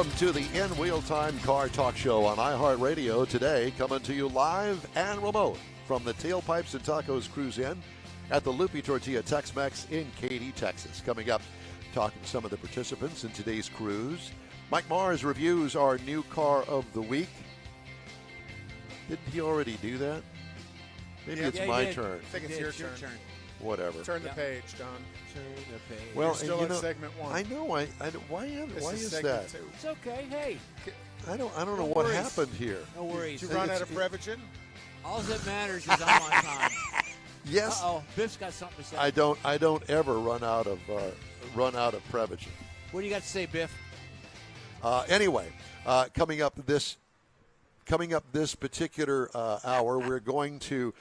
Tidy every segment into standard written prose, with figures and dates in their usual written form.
Welcome to the In Wheel Time Car Talk Show on iHeartRadio. Today, coming to you live and remote from the Tailpipes and Tacos Cruise Inn at the Loopy Tortilla Tex-Mex in Katy, Texas. Coming up, talking to some of the participants in today's cruise. Mike Mars reviews our new car of the week. Didn't he already do that? Maybe it's my turn. I think it's your turn. Whatever. Turn the page, Don. Turn the page. Well, You're still in segment one. I know. Why is that? Two. It's okay. Hey, I don't know No what worries. happened here. no worries. Did you run out of Prevagen? All that matters is I'm on time. Yes. Uh-oh, Biff's got something to say. I don't ever run out of Prevagen. What do you got to say, Biff? Anyway, coming up this particular hour, we're going to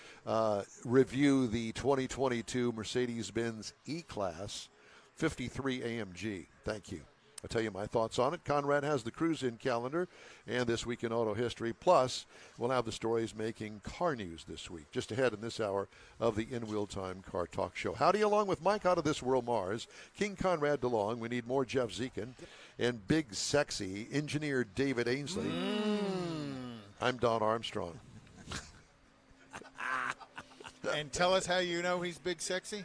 review the 2022 Mercedes-Benz E-Class 53 AMG. Thank you. I'll tell you my thoughts on it. Conrad has the cruise-in calendar and This Week in Auto History. Plus, we'll have the stories making car news this week, just ahead in this hour of the In Wheel Time Car Talk Show. Howdy, along with Mike out of this world, Mars, King Conrad DeLong. We need more Jeff Zekin and Big Sexy Engineer David Ainsley. I'm Don Armstrong. And tell us how you know he's big sexy.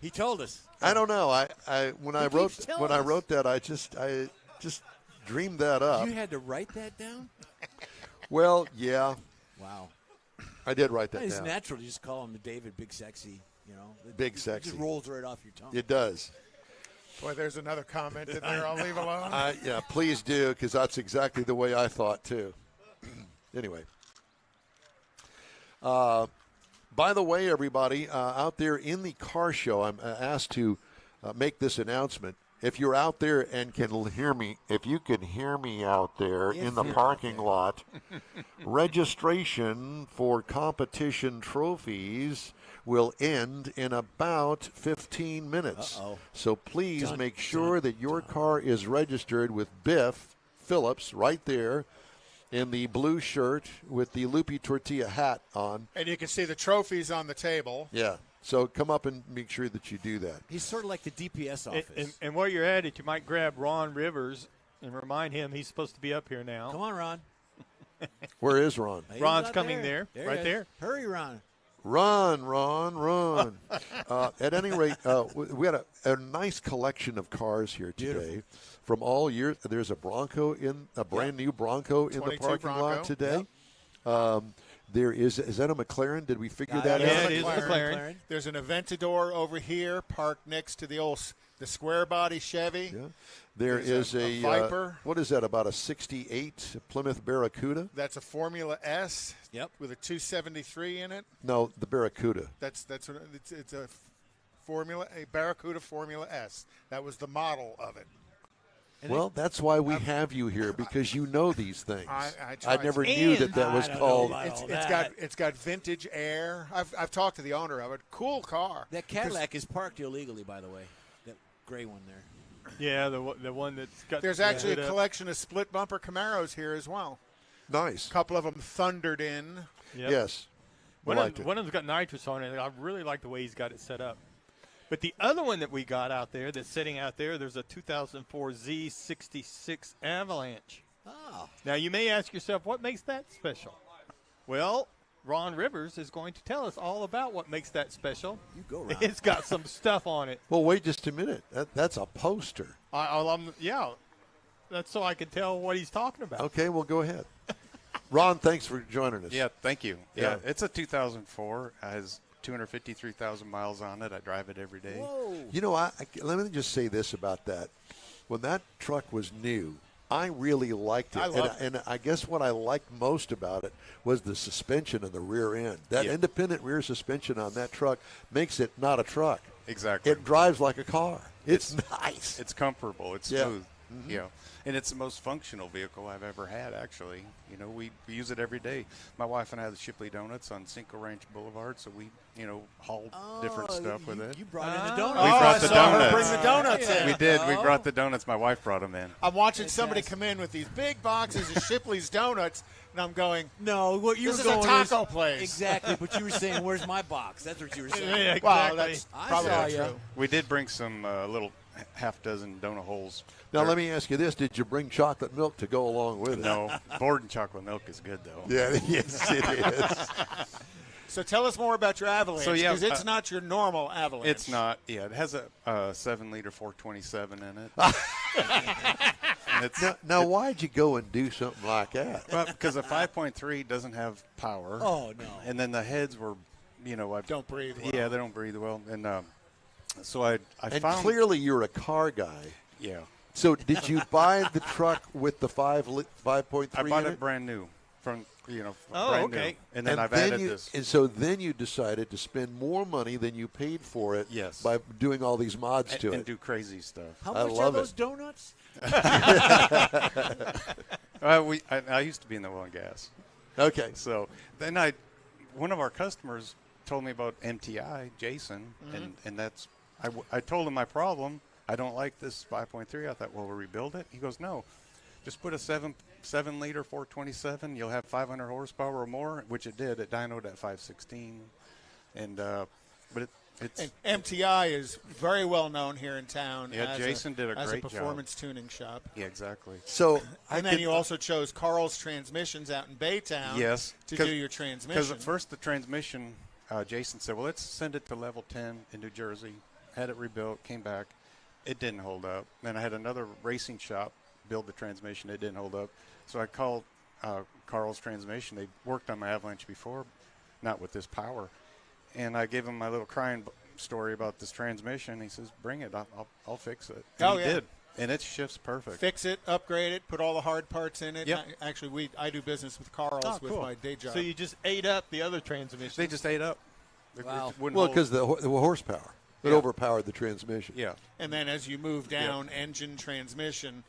He told us. I don't know. When I wrote that, I just dreamed that up. You had to write that down? Well, yeah, Wow. I did write that It's down. natural to just call him David Big Sexy. You know, Big It Sexy. just rolls right off your tongue. It does. Boy, there's another comment in there I'll leave alone. Yeah, please do, because that's exactly the way I thought too. Anyway. By the way, everybody, out there in the car show, I'm asked to make this announcement. If you're out there and can hear me, if you can hear me out there in the parking lot, registration for competition trophies will end in about 15 minutes. Uh-oh. So please make sure that your car is registered with Biff Phillips right there in the blue shirt with the Loopy Tortilla hat on. And you can see the trophies on the table. Yeah. So come up and make sure that you do that. He's sort of like the DPS office. And while you're at it, you might grab Ron Rivers and remind him he's supposed to be up here now. Come on, Ron. Where is Ron? He's Ron's out coming there, he right is. there. Hurry, Ron. Run. At any rate, we had a nice collection of cars here today. Beautiful. From all years. There's a brand new Bronco in the 22 parking Bronco. lot today. Yep. There is that a McLaren? Did we figure that Yeah, out? it is a McLaren. There's an Aventador over here parked next to the square body Chevy. Yeah. There There's is a Viper. What is that? About a '68 Plymouth Barracuda? That's a Formula S. Yep. With a 273 in it. No, the Barracuda. That's what it's a Barracuda Formula S. That was the model of it. Well, that's why we have you here, because you know these things. I I never knew that was I don't called. know about all It's got vintage air. I've talked to the owner of it. Cool car. That Cadillac is parked illegally, by the way. That gray one there. Yeah, the one that's got. There's actually lit a up. collection of split bumper Camaros here as well. Nice. A couple of them thundered in. Yep. Yes. One liked it. of them's got nitrous on it. I really like the way he's got it set up. But the other one that we got out there that's sitting out there's a 2004 Z66 Avalanche. Oh. Now, you may ask yourself, what makes that special? Well, Ron Rivers is going to tell us all about what makes that special. You go, Ron. It's got some stuff on it. Well, wait just a minute. That's a poster. Yeah, that's so I can tell what he's talking about. Okay, well, go ahead. Ron, thanks for joining us. Yeah, thank you. Yeah. Yeah, it's a 2004. It has 253,000 miles on it. I drive it every day. Whoa. You know, let me just say this about that. When that truck was new, I really liked it. I loved and I guess what I liked most about it was the suspension in the rear end. That independent rear suspension on that truck makes it not a truck. Exactly. It drives like a car. It's nice. It's comfortable. It's Yeah. smooth. You know, and it's the most functional vehicle I've ever had, actually. You know, we use it every day. My wife and I have the Shipley Donuts on Cinco Ranch Boulevard, so we, haul different stuff with it. You brought in the donuts. We brought the donuts. Bring the donuts in. We did. We brought the donuts. My wife brought them in. I'm watching somebody come in with these big boxes of Shipley's donuts, and I'm going, No, what you this were is a going taco place. Exactly, but you were saying, where's my box? That's what you were saying. Yeah, exactly. Well, that's I probably saw not ya. true. We did bring some little half dozen donut holes. Now, let me ask you this. Did you bring chocolate milk to go along with it? No, Borden chocolate milk is good, though. Yeah, yes, it is. So tell us more about your Avalanche, So, yeah, because it's not your normal Avalanche. It's not. Yeah, it has a 7-liter 427 in it. And it's, Now, why'd you go and do something like that? well, because a 5.3 doesn't have power. Oh, no. And then the heads were, Don't breathe well. Yeah, they don't breathe well. And so I And found. clearly you're a car guy. Yeah. So did you buy the truck with the 5.3 I bought in it brand new from, Oh, brand okay. new. And then I've added this. And so then you decided to spend more money than you paid for it Yes. by doing all these mods to and it. do crazy stuff. How I much are love those it. donuts? I used to be in the oil and gas. Okay. So then one of our customers told me about MTI, Jason, and that's I told him my problem. I don't like this 5.3. I thought, well, we'll rebuild it. He goes, no, just put a 7-liter 427. You'll have 500 horsepower or more, which it did. It dynoed at 516, and but it's And MTI is very well known here in town. Yeah, as Jason did a as great a performance tuning shop. yeah, exactly. So And then you also chose Carl's Transmissions out in Baytown. Yes, to do your transmission. Because at first the transmission, Jason said, well, let's send it to level 10 in New Jersey. Had it rebuilt, came back. It didn't hold up. Then I had another racing shop build the transmission. It didn't hold up. So I called Carl's Transmission. They worked on my Avalanche before, not with this power. And I gave him my little crying story about this transmission. He says, bring it. I'll fix it. And Oh, he yeah. did. And it shifts perfect. Fix it, upgrade it, put all the hard parts in it. Yep. Actually, I do business with Carl's Oh, with cool. my day job. So you just ate up the other transmission. They just ate up. Wow. It wouldn't well, hold- because the horsepower it Yeah. overpowered the transmission. Yeah. And then as you move down, engine, transmission,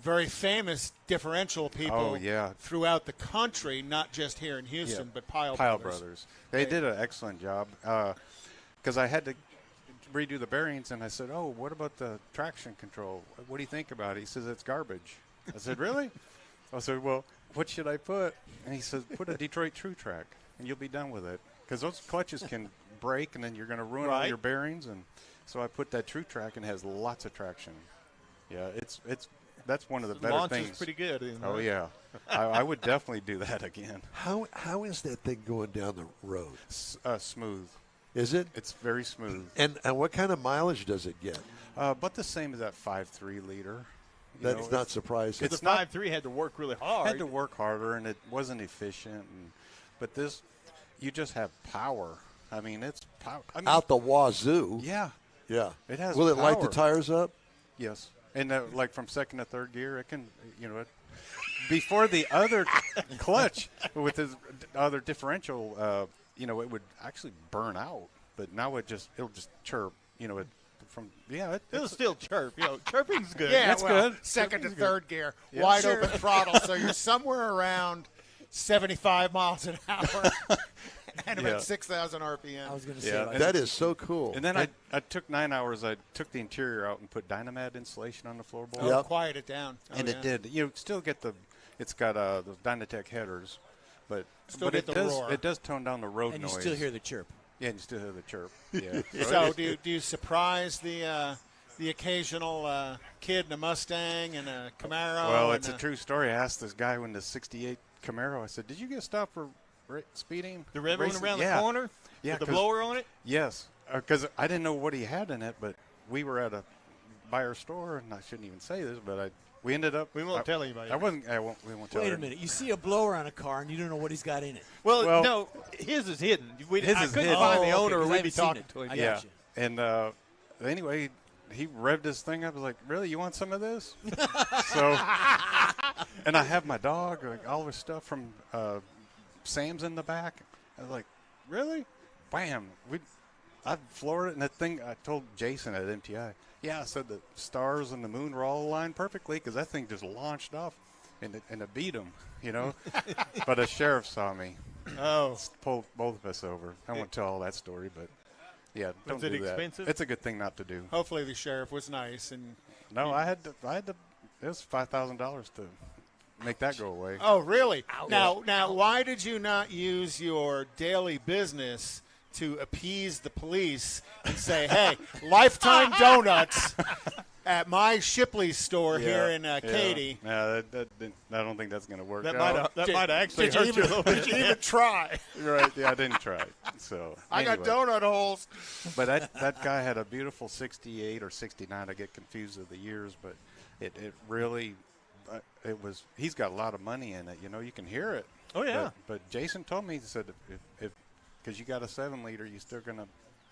very famous differential people Oh, yeah. throughout the country, not just here in Houston, Yeah. but Pile Brothers. They did an excellent job because I had to redo the bearings, and I said, oh, what about the traction control? What do you think about it? He says, it's garbage. I said, really? I said, well, what should I put? And he says, put a Detroit True Track, and you'll be done with it. Because those clutches can break, and then you're going to ruin all Right. your bearings. And so I put that True Track, and it has lots of traction. Yeah, that's one of the better Launch things. is pretty good. Isn't Oh, it? yeah. I would definitely do that again. How is that thing going down the road? Smooth. Is it? It's very smooth. And what kind of mileage does it get? But the same as that 5.3 liter. You That's know, not surprising. The It's not- 5.3 had to work really I hard. had to work harder, and it wasn't efficient. But this, you just have power. I mean, it's power. I mean, Out the wazoo. Yeah. Yeah. It has Will it light the power. tires up? Yes. And like from second to third gear, it can, before the other clutch with the other differential, it would actually burn out. But now it'll just chirp. It'll still chirp. Chirping's good. Yeah, That's well, good. Second to Chirping's third gear, Yeah. wide Sure. open throttle, so you're somewhere around 75 miles an hour and Yeah. about 6,000 RPM. I was going to say, Yeah, like, and That is so cool. And then I took 9 hours. I took the interior out and put Dynamat insulation on the floorboard. Oh, Yep. quiet it down. Oh, And yeah. it did. You still get it's got the Dynatech headers, but Still but get it the does roar. it does tone down the road and noise. you still hear the chirp. Yeah, and you still hear the chirp. Yeah. So do you surprise the occasional kid in a Mustang and a Camaro? Well, and it's a true story. I asked this guy in the '68 Camaro. I said, "Did you get stopped for speeding?" The red one Racing?" around Yeah. the corner Yeah, with the 'cause- blower on it? Yes, because I didn't know what he had in it, but we were at a buyer store, and I shouldn't even say this, but we ended up. We won't tell anybody. We won't tell. Wait her. a minute. You see a blower on a car, and you don't know what he's got in it. Well, Well- no, his is hidden. His I is couldn't hidden. find the Oh, owner, okay, 'cause or I we'd be haven't seen talking it. to him. I Yeah, gotcha. and anyway, he revved this thing up. I was like, "Really, you want some of this?" So, and I have my dog, like all his stuff from Sam's in the back. I was like, "Really?" Bam! I floored it, and that thing. I told Jason at MTI. Yeah, I said the stars and the moon were all aligned perfectly because that thing just launched off, and it beat him, But a sheriff saw me, Oh, pulled both of us over. I won't tell all that story, but yeah, don't Was it do that. expensive? It's a good thing not to do. Hopefully the sheriff was nice and. No, I had to. It was $5,000 to make that go away. Oh, really? Now, why did you not use your daily business to appease the police and say, "Hey, lifetime donuts at my Shipley store here in Katy." Yeah, I don't think that's going to work That out. might actually Did you hurt you a little bit. did you even try? Right? Yeah, I didn't try. So I got anyway. donut holes. But that guy had a beautiful 68 or 69. I get confused with the years, but it really it was. He's got a lot of money in it. You know, you can hear it. Oh, yeah. But Jason told me, he said if because you got a 7-liter, you still gonna,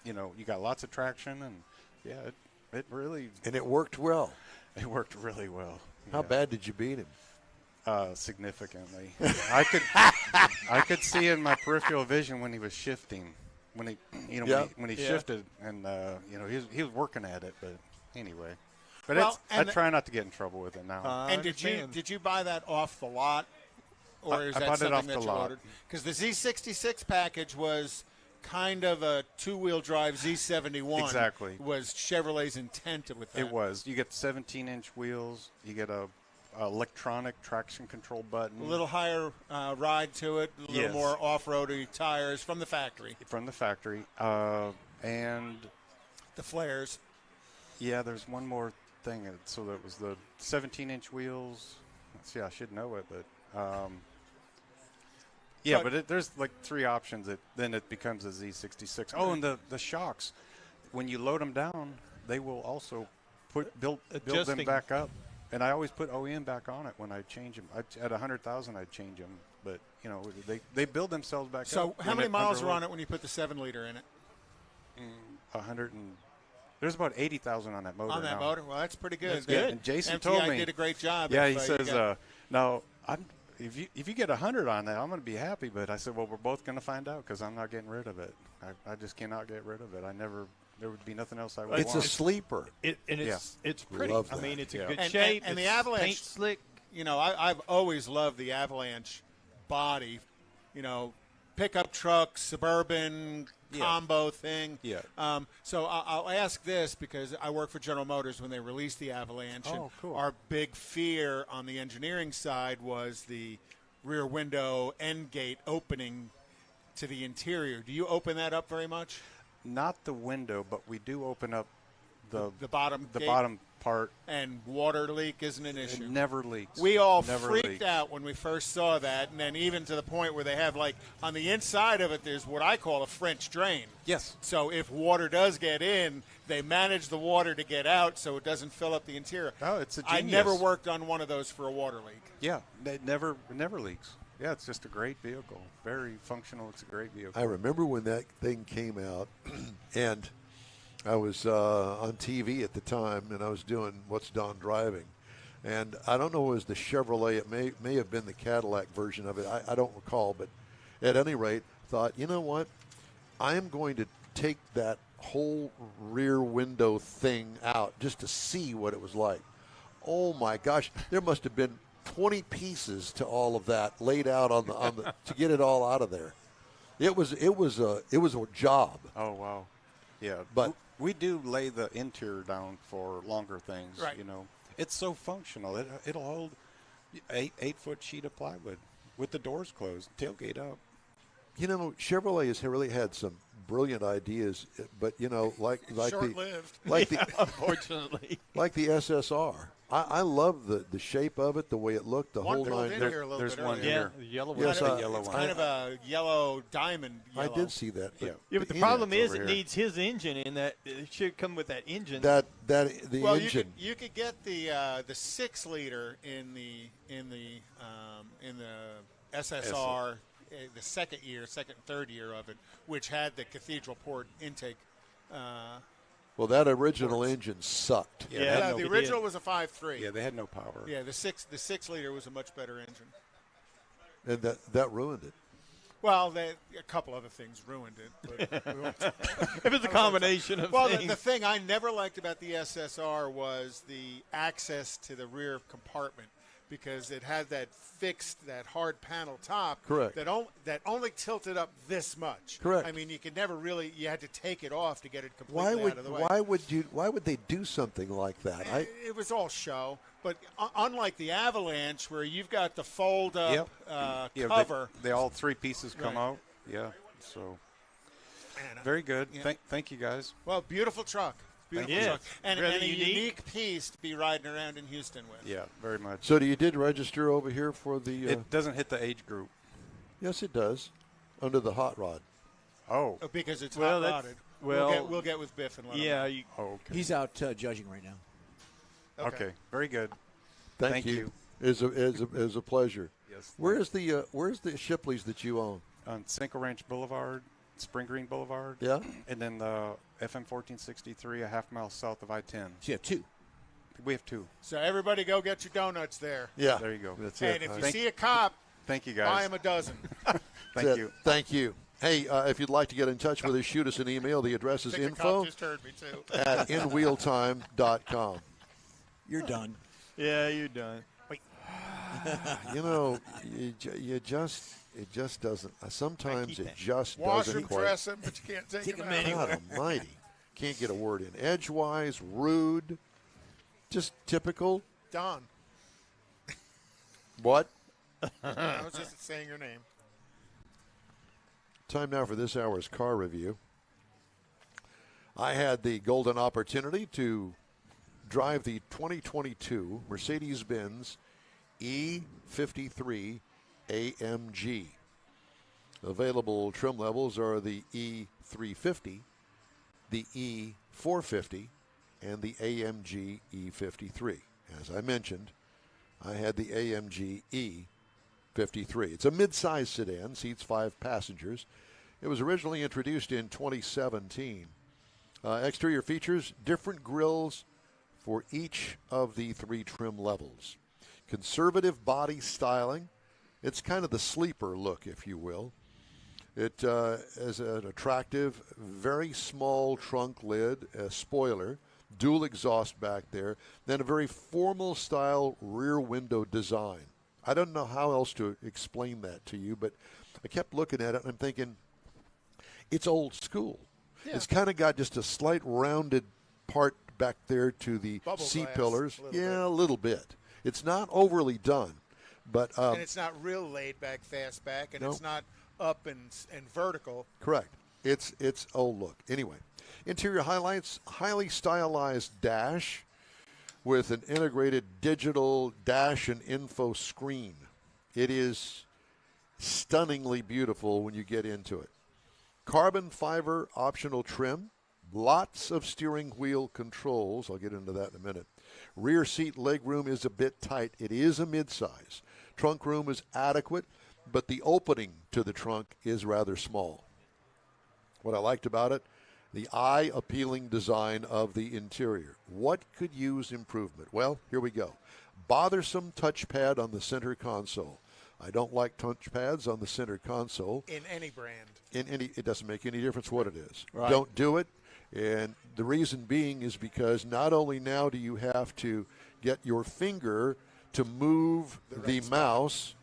you know, you got lots of traction, and yeah, it really And it worked well. it worked really well. How bad did you beat him? Significantly. I could see in my peripheral vision when he was shifting, when he, you know, Yeah. when he Yeah. shifted, and you know, he was working at it. But anyway, but Well, I try not to get in trouble with it now. And did you buy that off the lot, or I is bought that it something off that the you lot. ordered? Because the Z66 package was kind of a two-wheel drive Z71. Exactly. Was Chevrolet's intent with that? It was. You get 17-inch wheels. You get a electronic traction control button. A little higher ride to it, a little Yes. more off-roady tires from the factory. from the factory, and The flares. yeah, there's one more thing. So that was the 17-inch wheels. Let's see, I should know it, but yeah, but there's like 3 options. Then it becomes a Z66. Oh, and the shocks. When you load them down, they will also build them Adjusting. back up. And I always put OEM back on it when I change them. At 100,000, I'd change them. But you know, they build themselves back up. So how many miles were on it when you put the 7-liter in it? 100 and there's about 80,000 on that motor. On that now. motor? Well, that's pretty good. That's good. And Jason MTI told me did a great job. Yeah, if, he you says got- now if you get 100 on that, I'm going to be happy. But I said, well, we're both going to find out because I'm not getting rid of it. I just cannot get rid of it. There would be nothing else I would It's want. a sleeper. It's pretty. Love I that. mean, it's in Yeah. good And- shape. and the it's Avalanche- paint slick. You know, I've always loved the Avalanche body. You know, pickup truck, suburban combo thing. Yeah. So I'll ask this because I work for General Motors when they released the Avalanche. Oh, and cool. Our big fear on the engineering side was the rear window end gate opening to the interior. Do you open that up very much? Not the window, but we do open up the bottom gate? bottom part. And water leak isn't an It issue. never leaks. We all Never freaked leaks. out when we first saw that, and then even to the point where they have, like, on the inside of it, there's what I call a French drain. Yes. So if water does get in, they manage the water to get out so it doesn't fill up the interior. Oh, it's a I genius. never worked on one of those for a water leak. Yeah, it never leaks. Yeah, it's just a great vehicle. Very functional. It's a great vehicle. I remember when that thing came out, and I was on TV at the time, and I was doing What's Don Driving. And I don't know if it was the Chevrolet. It may have been the Cadillac version of it. I don't recall. But at any rate, thought, you know what? I am going to take that whole rear window thing out just to see what it was like. Oh, my gosh. There must have been 20 pieces to all of that laid out on the to get it all out of there. It was a job. Oh, wow. Yeah, But- we do lay the interior down for longer things. Right. You know, it's so functional. It'll hold 8-foot sheet of plywood with the doors closed, tailgate up. You know, Chevrolet has really had some brilliant ideas, but you know, like Short-lived. Unfortunately. like the SSR. I love the shape of it, the way it looked, the One whole pulled nine. in There- here a little there's bit one earlier. Yeah, here. the yellow Yes, one. The yellow It's one. kind of a yellow diamond I yellow. did see that. But Yeah, but the the problem it's is over it here. needs his engine in that. It should come with that engine. the Well, engine. you could get the 6-liter in the SSR, the second, third year of it, which had the cathedral port intake. Well, that original engine sucked. Yeah, Yeah, no, the it original did. was a 5.3. Yeah, they had no power. Yeah, the 6-liter was a much better engine. And that ruined it. Well, a couple other things ruined it. But we won't if it's a combination of Well, things. the thing I never liked about the SSR was the access to the rear compartment because it had that hard panel top. Correct. That only tilted up this much. Correct. I mean, you could never really. You had to take it off to get it completely out of the way. Why would they do something like that? It was all show, but unlike the Avalanche, where you've got the fold-up Yeah, cover. They all 3 pieces come Right. out. Yeah, so. Very good. Thank you, guys. Well, beautiful truck. Beautiful you. truck. And Really a unique. unique piece to be riding around in Houston with. Yeah, very much. So you did register over here for the? It doesn't hit the age group. Yes, it does. Under the hot rod. Oh. Oh, because it's Well, hot that's- rodded. well- we'll get with Biff and let him Yeah, know. you, Okay. He's out judging right now. Okay. Very good. Thank you. Is a pleasure. Yes. Where's the Shipleys that you own? On Cinco Ranch Boulevard, Spring Green Boulevard. Yeah. And then the FM 1463, a half mile south of I-10. So you have two. We have two. So everybody go get your donuts there. Yeah. There you go. That's And it. if you see a cop, Thank you, buy guys. him a dozen. That's Thank it. you. Thank you. Hey, if you'd like to get in touch with us, shoot us an email. The address is I think the info cop just heard me, too. at inwheeltime.com. You're done. yeah, you're done. You know, it just doesn't. Sometimes it just Wash doesn't and quite. dress him, but you can't take Take him him out. anywhere. God Almighty, can't get a word in. Edgewise, rude, just typical. Don. What? I was just saying your name. Time now for this hour's car review. I had the golden opportunity to drive the 2022 Mercedes-Benz E53 AMG. Available trim levels are the E350, the E450, and the AMG E53. As I mentioned, I had the AMG E53. It's a mid-size sedan, seats 5 passengers. It was originally introduced in 2017. Exterior features, different grills for each of the 3 trim levels. Conservative body styling. It's kind of the sleeper look, if you will. It has an attractive, very small trunk lid, a spoiler, dual exhaust back there, then a very formal style rear window design. I don't know how else to explain that to you, but I kept looking at it and I'm thinking, it's old school. Yeah. It's kind of got just a slight rounded part back there to the Bubble seat glass, pillars. a little Yeah, bit. a little bit. It's not overly done, but And it's not real laid back, fast back, and No. it's not up and vertical. correct. It's old look. Anyway, interior highlights, highly stylized dash with an integrated digital dash and info screen. It is stunningly beautiful when you get into it. Carbon fiber optional trim, lots of steering wheel controls. I'll get into that in a minute. Rear seat legroom is a bit tight. It is a midsize. Trunk room is adequate, but the opening to the trunk is rather small. What I liked about it, the eye-appealing design of the interior. What could use improvement? Well, here we go. Bothersome touchpad on the center console. I don't like touchpads on the center console. In any brand. It doesn't make any difference what it is. Right. Don't do it. And the reason being is because not only now do you have to get your finger to move the mouse,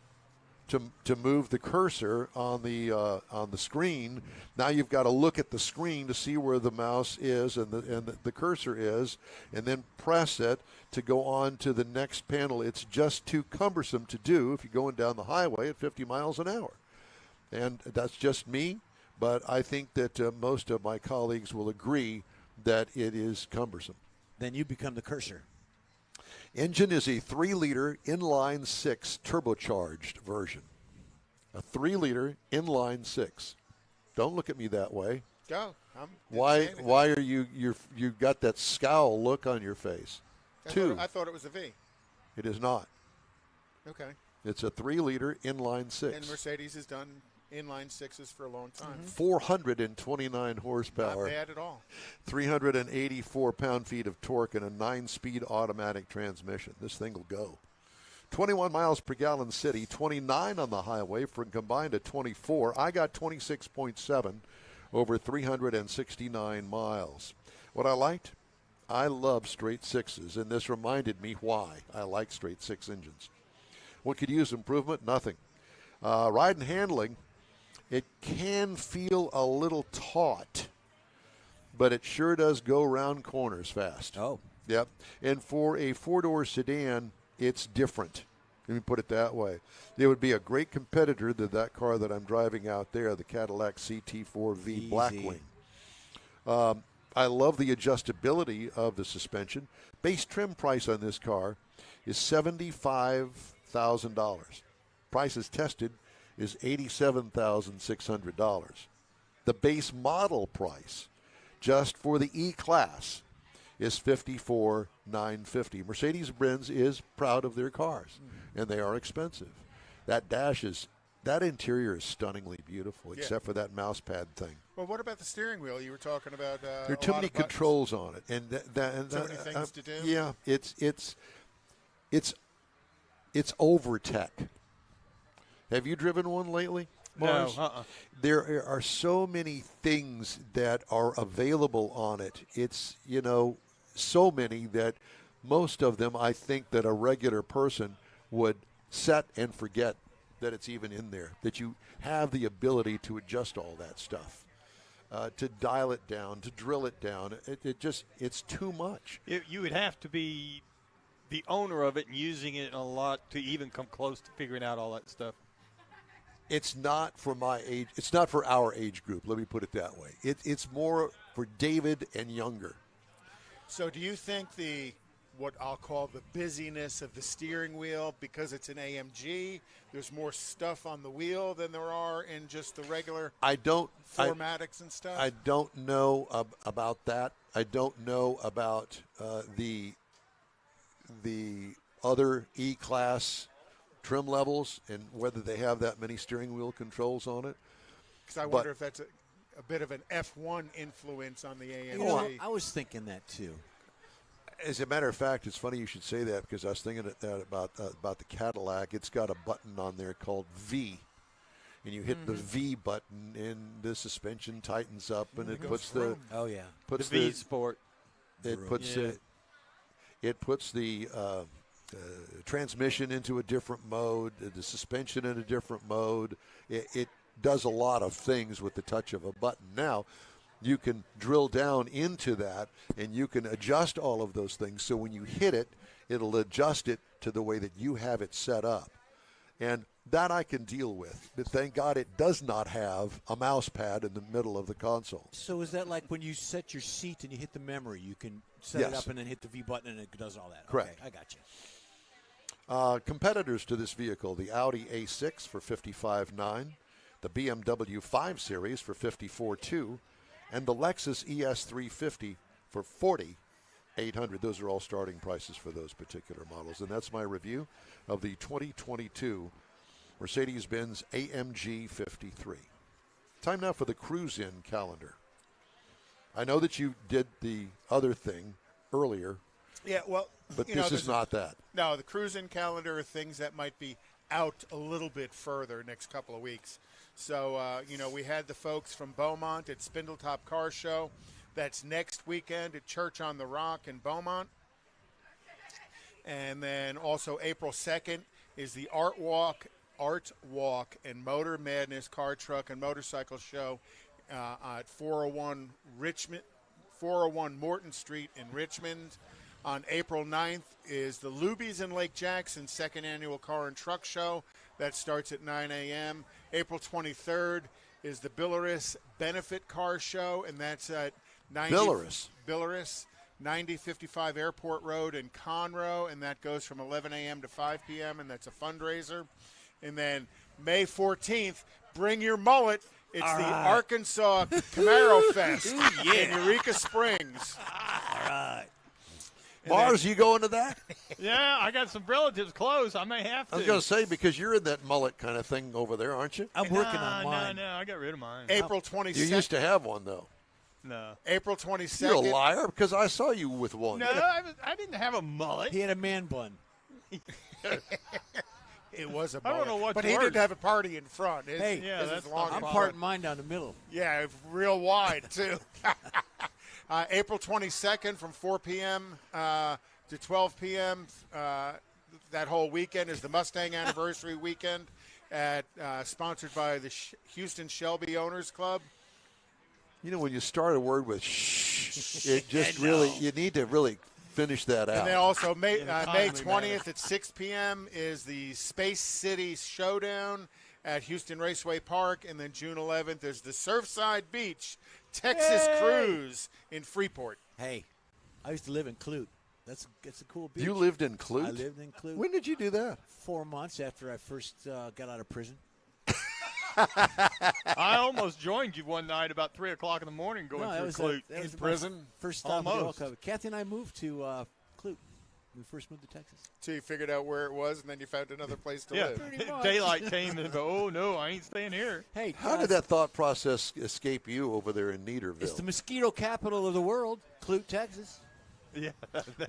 to move the cursor on the screen. Now you've got to look at the screen to see where the mouse is and the cursor is, and then press it to go on to the next panel. It's just too cumbersome to do if you're going down the highway at 50 miles an hour. And that's just me, but I think that most of my colleagues will agree that it is cumbersome. Then you become the cursor. Engine is a 3-liter inline-6 turbocharged version. A 3-liter inline-6. Don't look at me that way. Go. Why are you got that scowl look on your face? I thought it was a V. It is not. Okay. It's a 3-liter inline-6. And Mercedes has done inline 6s for a long time. 429 Not horsepower. bad at all. 384 pound-feet of torque, and a 9-speed automatic transmission. This thing will go. 21 miles per gallon city, 29 on the highway for a combined of 24. I got 26.7 over 369 miles. What I liked? I love straight sixes, and this reminded me why I like straight 6 engines. What could use improvement? Nothing. Ride and handling, it can feel a little taut, but it sure does go around corners fast. Oh. Yep. And for a 4-door sedan, it's different. Let me put it that way. It would be a great competitor to that car that I'm driving out there, the Cadillac CT4V Easy. Blackwing. I love the adjustability of the suspension. Base trim price on this car is $75,000. Price as tested is $87,600. The base model price just for the E-Class is $54,950. Mercedes-Benz is proud of their cars, and they are expensive. That interior is stunningly beautiful, except for that mouse pad thing. Well, what about the steering wheel? You were talking about. There are too many controls on it, and too many things to do. Yeah, it's over tech. Have you driven one lately, Mars? No. There are so many things that are available on it. It's so many that most of them I think that a regular person would set and forget that it's even in there, that you have the ability to adjust all that stuff, to dial it down, to drill it down. It's too much. You would have to be the owner of it and using it a lot to even come close to figuring out all that stuff. It's not for my age. It's not for our age group. Let me put it that way. It's more for David and younger. So do you think what I'll call the busyness of the steering wheel, because it's an AMG, there's more stuff on the wheel than there are in just the regular formatics and stuff? I don't know about that. I don't know about the other E-Class trim levels and whether they have that many steering wheel controls on it. Because I wonder if that's a bit of an F1 influence on the AMG. I was thinking that too. As a matter of fact, it's funny you should say that, because I was thinking about the Cadillac. It's got a button on there called V, and you hit the V button, and the suspension tightens up, and it puts the V Sport. It puts the transmission into a different mode, the suspension in a different mode. It does a lot of things with the touch of a button. Now, you can drill down into that, and you can adjust all of those things. So when you hit it, it'll adjust it to the way that you have it set up. And that I can deal with. But thank God it does not have a mouse pad in the middle of the console. So is that like when you set your seat and you hit the memory, you can set it up and then hit the V button and it does all that? Correct. Okay, I got you. Competitors to this vehicle, the Audi A6 for $55,900, the BMW 5 Series for $54,200, and the Lexus ES350 for $40,800. Those are all starting prices for those particular models. And that's my review of the 2022 Mercedes-Benz AMG 53. Time now for the cruise-in calendar. I know that you did the other thing earlier. Yeah, well, but this is not that. No, the cruise-in calendar are things that might be out a little bit further next couple of weeks. So, we had the folks from Beaumont at Spindletop Car Show. That's next weekend at Church on the Rock in Beaumont. And then also April 2nd is the Art Walk and Motor Madness Car, Truck, and Motorcycle Show at 401 Morton Street in Richmond. On April 9th is the Lubies in Lake Jackson second annual Car and Truck Show. That starts at 9 a.m. April 23rd is the Billerus Benefit Car Show, and that's at 9055 Airport Road in Conroe, and that goes from 11 a.m. to 5 p.m., and that's a fundraiser. And then May 14th, bring your mullet. It's all the right. Arkansas Camaro Fest in Eureka Springs. All right. Mars, you going to that? Yeah, I got some relatives close. I may have to. I was going to say, because you're in that mullet kind of thing over there, aren't you? I'm working on mine. No, I got rid of mine. April 22nd. You used to have one, though. No. April 22nd. You're a liar, because I saw you with one. No, I didn't have a mullet. He had a man bun. It was a mullet. I don't know what's But worse. he didn't have a party in front. I'm parting mine down the middle. Yeah, real wide, too. April 22nd from 4 p.m. To 12 p.m. That whole weekend is the Mustang Anniversary Weekend, sponsored by the Houston Shelby Owners Club. You know, when you start a word with shh, it just really, you need to really finish that out. And then also May 20th at 6 p.m. is the Space City Showdown at Houston Raceway Park. And then June 11th is the Surfside Beach Texas Cruise in Freeport. Hey, I used to live in Clute. It's a cool beach. You lived in Clute? I lived in Clute. When did you do that? 4 months after I first got out of prison. I almost joined you one night about 3 o'clock in the morning going through Clute. That was in prison? First stop in the oil Almost. cover. Kathy and I moved to Clute. We first moved to Texas. So you figured out where it was, and then you found another place to Yeah, live. daylight came and oh no, I ain't staying here. Hey, How did that thought process escape you over there in Niederville? It's the mosquito capital of the world, Clute, Texas. Yeah.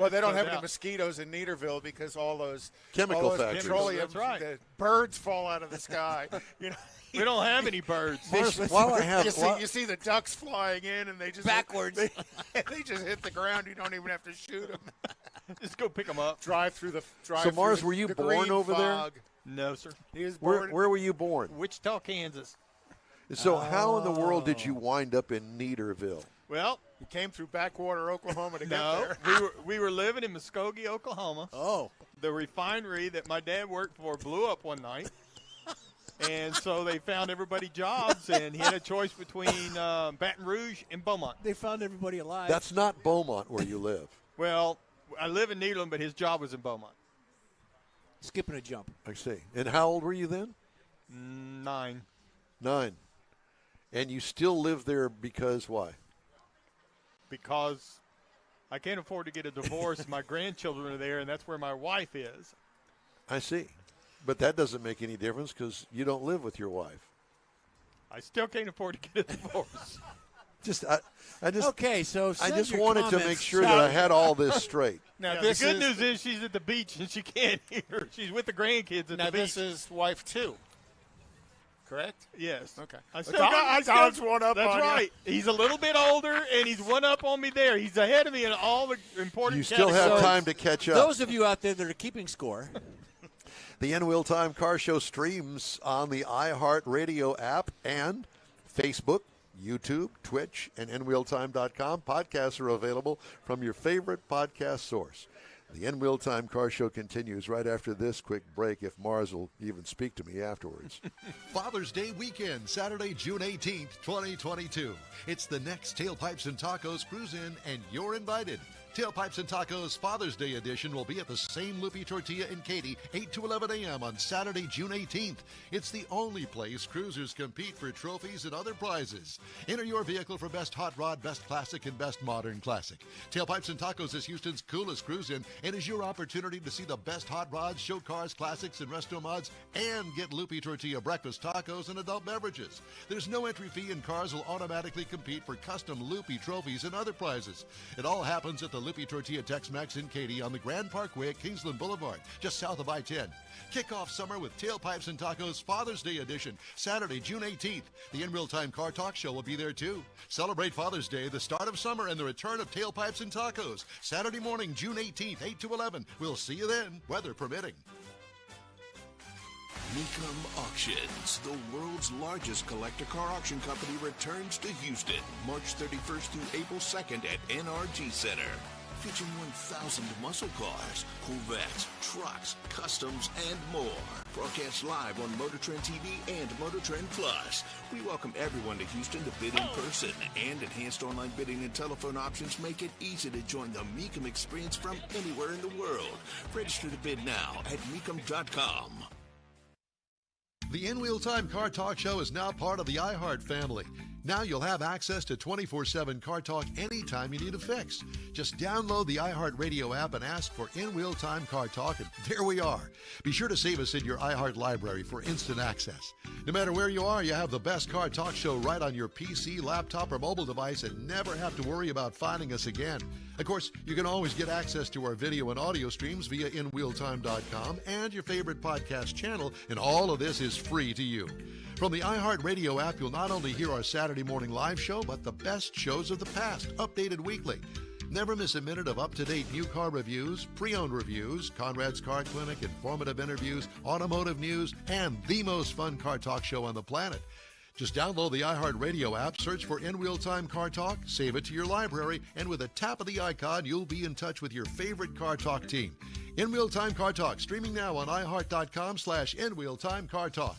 Well, they don't no have any doubt. mosquitoes in Niederville because all those Chemical all those factories. petroleum, That's right. the birds fall out of the sky. You know, We don't have any birds. Mars, while I have, you see the ducks flying in, and they just Backwards. They just hit the ground. You don't even have to shoot them. Just go pick them up. Drive through the. Drive So, Mars, through were you the born green over there? fog. No, sir. He was born. where were you born? Wichita, Kansas. So how in the world did you wind up in Niederville? Well, He came through backwater Oklahoma to no, get there. we were living in Muskogee, Oklahoma. Oh. The refinery that my dad worked for blew up one night. And so they found everybody jobs, and he had a choice between Baton Rouge and Beaumont. They found everybody alive. That's not Beaumont where you live. Well, I live in Nederland, but his job was in Beaumont. skipping a jump. I see. And how old were you then? 9. 9. And you still live there because why? Because I can't afford to get a divorce. My grandchildren are there, and that's where my wife is. I see. But that doesn't make any difference because you don't live with your wife. I still can't afford to get a divorce. I just Okay, so I send just your wanted to comments. make sure that I had all this straight. Now Yeah, this the good is, news is she's at the beach and she can't hear. She's with the grandkids at now the beach. this is wife 2. Correct? Yes. Okay. I still Don- got, I still, Don's one up That's on you. right. He's a little bit older, and he's one up on me there. He's ahead of me in all the important You still have categories. time to catch up. Those of you out there that are keeping score, The N Wheel Time Car Show streams on the iHeart Radio app and Facebook, YouTube, Twitch, and nwheeltime.com. Podcasts are available from your favorite podcast source. The N Wheel Time Car Show continues right after this quick break, if Mars will even speak to me afterwards. Father's Day weekend, Saturday, June 18th, 2022. It's the next Tailpipes and Tacos Cruise In, and you're invited. Tailpipes and Tacos Father's Day edition will be at the same Loopy Tortilla in Katy, 8 to 11 a.m. on Saturday, June 18th. It's the only place cruisers compete for trophies and other prizes. Enter your vehicle for Best Hot Rod, Best Classic, and Best Modern Classic. Tailpipes and Tacos is Houston's coolest cruise in and is your opportunity to see the best hot rods, show cars, classics, and resto mods, and get Loopy Tortilla breakfast tacos and adult beverages. There's no entry fee, and cars will automatically compete for custom Loopy trophies and other prizes. It all happens at the Loopy Tortilla Tex-Mex in Katy on the Grand Parkway at Kingsland Boulevard, just south of I-10. Kick off summer with Tailpipes and Tacos Father's Day edition, Saturday, June 18th. The In Real Time Car Talk Show will be there too. Celebrate Father's Day, the start of summer, and the return of Tailpipes and Tacos. Saturday morning, June 18th, 8 to 11. We'll see you then, weather permitting. Mecum Auctions, the world's largest collector car auction company, returns to Houston March 31st through April 2nd at NRG Center. Featuring 1,000 muscle cars, Corvettes, trucks, customs, and more. Broadcast live on Motor Trend TV and Motor Trend Plus. We welcome everyone to Houston to bid in person, and enhanced online bidding and telephone options make it easy to join the Mecum experience from anywhere in the world. Register to bid now at mecum.com. The In Wheel Time Car Talk Show is now part of the iHeart family. Now you'll have access to 24/7 Car Talk anytime you need a fix. Just download the iHeart Radio app and ask for In Wheel Time Car Talk, and there we are. Be sure to save us in your iHeart library for instant access. No matter where you are, you have the best Car Talk Show right on your PC, laptop, or mobile device and never have to worry about finding us again. Of course, you can always get access to our video and audio streams via InWheelTime.com and your favorite podcast channel, and all of this is free to you. From the iHeartRadio app, you'll not only hear our Saturday morning live show, but the best shows of the past, updated weekly. Never miss a minute of up-to-date new car reviews, pre-owned reviews, Conrad's Car Clinic, informative interviews, automotive news, and the most fun car talk show on the planet. Just download the iHeartRadio app, search for In Real Time Car Talk, save it to your library, and with a tap of the icon, you'll be in touch with your favorite Car Talk team. In Real Time Car Talk, streaming now on iHeart.com/InRealTimeCarTalk.